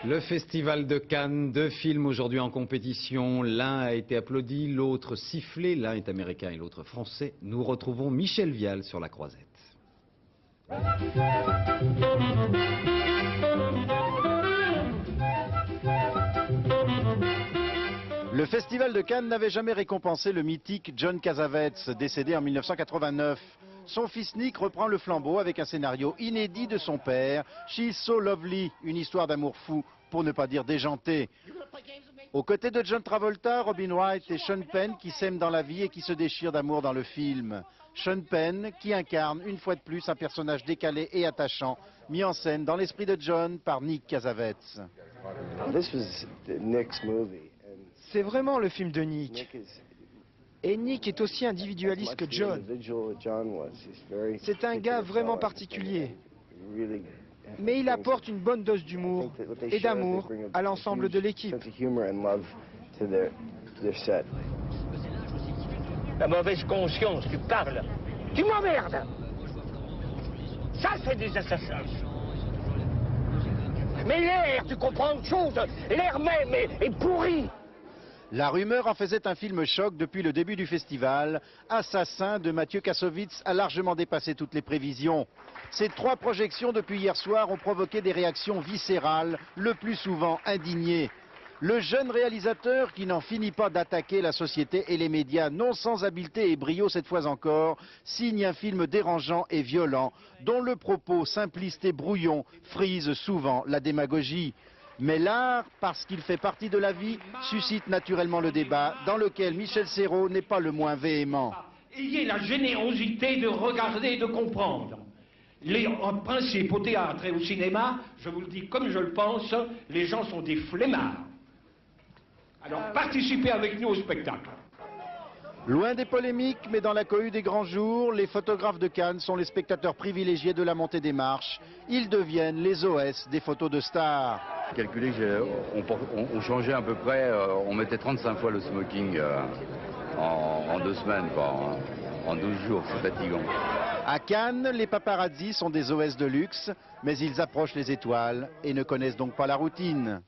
Le Festival de Cannes, 2 films aujourd'hui en compétition. L'un a été applaudi, l'autre sifflé. L'un est américain et l'autre français. Nous retrouvons Michel Vial sur la croisette. Le Festival de Cannes n'avait jamais récompensé le mythique John Cassavetes, décédé en 1989. Son fils Nick reprend le flambeau avec un scénario inédit de son père, She's So Lovely, une histoire d'amour fou, pour ne pas dire déjanté. Aux côtés de John Travolta, Robin Wright et Sean Penn qui s'aiment dans la vie et qui se déchirent d'amour dans le film. Sean Penn qui incarne une fois de plus un personnage décalé et attachant, mis en scène dans l'esprit de John par Nick Cassavetes. C'est vraiment le film de Nick. Et Nick est aussi individualiste que John. C'est un gars vraiment particulier. Mais il apporte une bonne dose d'humour et d'amour à l'ensemble de l'équipe. La mauvaise conscience, tu parles. Tu m'emmerdes. Ça, c'est des assassins. Mais l'air, tu comprends une chose, l'air même est pourri. La rumeur en faisait un film choc depuis le début du festival. Assassin de Mathieu Kassovitz a largement dépassé toutes les prévisions. Ces 3 projections depuis hier soir ont provoqué des réactions viscérales, le plus souvent indignées. Le jeune réalisateur, qui n'en finit pas d'attaquer la société et les médias, non sans habileté et brio cette fois encore, signe un film dérangeant et violent, dont le propos simpliste et brouillon frise souvent la démagogie. Mais l'art, parce qu'il fait partie de la vie, suscite naturellement le débat, dans lequel Michel Serrault n'est pas le moins véhément. Ayez la générosité de regarder et de comprendre. En principe, au théâtre et au cinéma, je vous le dis comme je le pense, les gens sont des flemmards. Alors participez avec nous au spectacle. Loin des polémiques, mais dans la cohue des grands jours, les photographes de Cannes sont les spectateurs privilégiés de la montée des marches. Ils deviennent les OS des photos de stars. Calculé on changeait à peu près, on mettait 35 fois le smoking en 2 semaines, quoi, en 12 jours, c'est fatigant. À Cannes, les paparazzis sont des OS de luxe, mais ils approchent les étoiles et ne connaissent donc pas la routine.